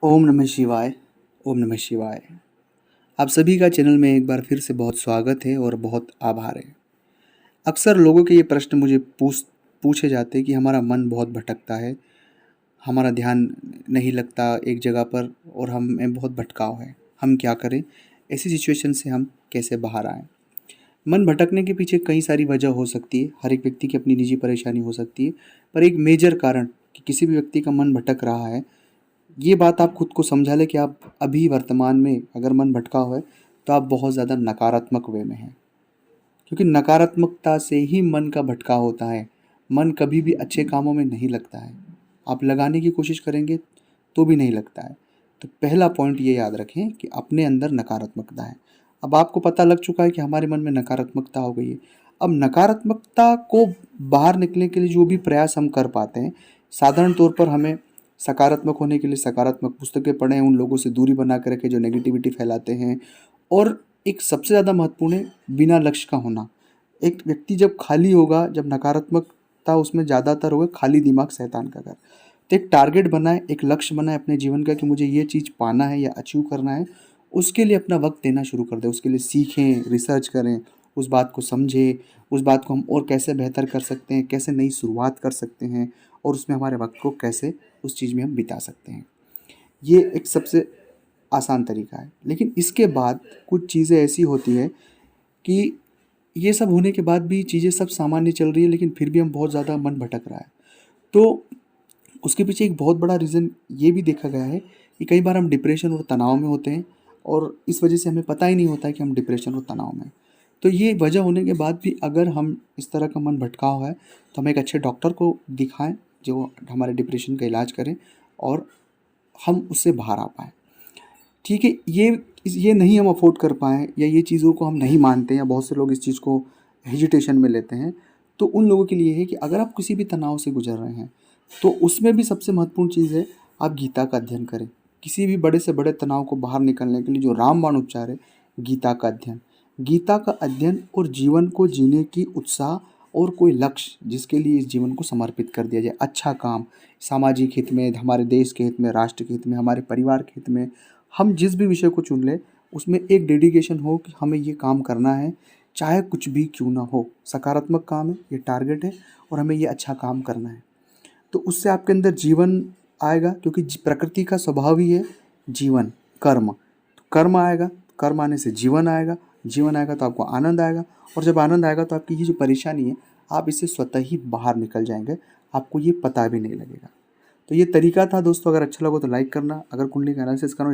ओम नमः शिवाय। ओम नमः शिवाय। आप सभी का चैनल में एक बार फिर से बहुत स्वागत है और बहुत आभार है। अक्सर लोगों के ये प्रश्न मुझे पूछे जाते हैं कि हमारा मन बहुत भटकता है, हमारा ध्यान नहीं लगता एक जगह पर और हमें बहुत भटकाव है, हम क्या करें? ऐसी सिचुएशन से हम कैसे बाहर आएँ? मन भटकने के पीछे कई सारी वजह हो सकती है, हर एक व्यक्ति की अपनी निजी परेशानी हो सकती है, पर एक मेजर कारण कि किसी भी व्यक्ति का मन भटक रहा है, ये बात आप खुद को समझा लें कि आप अभी वर्तमान में अगर मन भटका हुआ है तो आप बहुत ज़्यादा नकारात्मक वे में हैं, क्योंकि नकारात्मकता से ही मन का भटकाव होता है। मन कभी भी अच्छे कामों में नहीं लगता है, आप लगाने की कोशिश करेंगे तो भी नहीं लगता है। तो पहला पॉइंट ये याद रखें कि अपने अंदर नकारात्मकता है। अब आपको पता लग चुका है कि हमारे मन में नकारात्मकता हो गई है। अब नकारात्मकता को बाहर निकलने के लिए जो भी प्रयास हम कर पाते हैं, साधारण तौर पर हमें सकारात्मक होने के लिए सकारात्मक पुस्तकें पढ़ें, उन लोगों से दूरी बना के रखें जो नेगेटिविटी फैलाते हैं। और एक सबसे ज़्यादा महत्वपूर्ण है बिना लक्ष्य का होना। एक व्यक्ति जब खाली होगा, जब नकारात्मकता उसमें ज़्यादातर होगा, खाली दिमाग शैतान का घर। तो एक टारगेट बनाए, एक लक्ष्य बनाए अपने जीवन का कि मुझे ये चीज़ पाना है या अचीव करना है। उसके लिए अपना वक्त देना शुरू कर दें, उसके लिए सीखें, रिसर्च करें, उस बात को समझें, उस बात को हम और कैसे बेहतर कर सकते हैं, कैसे नई शुरुआत कर सकते हैं और उसमें हमारे वक्त को कैसे उस चीज़ में हम बिता सकते हैं। ये एक सबसे आसान तरीका है। लेकिन इसके बाद कुछ चीज़ें ऐसी होती है कि ये सब होने के बाद भी चीज़ें सब सामान्य चल रही है, लेकिन फिर भी हम बहुत ज़्यादा मन भटक रहा है। तो उसके पीछे एक बहुत बड़ा रीज़न ये भी देखा गया है कि कई बार हम डिप्रेशन और तनाव में होते हैं और इस वजह से हमें पता ही नहीं होता है कि हम डिप्रेशन और तनाव में हैं। तो ये वजह होने के बाद भी अगर हम इस तरह का मन भटका हुआ है तो हम एक अच्छे डॉक्टर को दिखाएं जो हमारे डिप्रेशन का इलाज करें और हम उससे बाहर आ पाएँ। ठीक है, ये नहीं हम अफ़ोर्ड कर पाएँ या ये चीज़ों को हम नहीं मानते हैं या बहुत से लोग इस चीज़ को हेजिटेशन में लेते हैं, तो उन लोगों के लिए है कि अगर आप किसी भी तनाव से गुज़र रहे हैं, तो उसमें भी सबसे महत्वपूर्ण चीज़ है आप गीता का अध्ययन करें। किसी भी बड़े से बड़े तनाव को बाहर निकलने के लिए जो रामबाण उपचार है, गीता का अध्ययन। गीता का अध्ययन और जीवन को जीने की उत्साह और कोई लक्ष्य जिसके लिए इस जीवन को समर्पित कर दिया जाए। अच्छा काम, सामाजिक हित में, हमारे देश के हित में, राष्ट्र के हित में, हमारे परिवार के हित में, हम जिस भी विषय को चुन लें उसमें एक डेडिकेशन हो कि हमें ये काम करना है, चाहे कुछ भी क्यों ना हो। सकारात्मक काम है, ये टारगेट है और हमें ये अच्छा काम करना है। तो उससे आपके अंदर जीवन आएगा, क्योंकि प्रकृति का स्वभाव ही है जीवन, कर्म। तो कर्म आएगा, कर्म आने से जीवन आएगा, जीवन आएगा तो आपको आनंद आएगा और जब आनंद आएगा तो आपकी ये जो परेशानी है आप इससे स्वतः ही बाहर निकल जाएंगे, आपको ये पता भी नहीं लगेगा। तो ये तरीका था दोस्तों। अगर अच्छा लगा तो लाइक करना, अगर कुंडली का एनालिसिस करना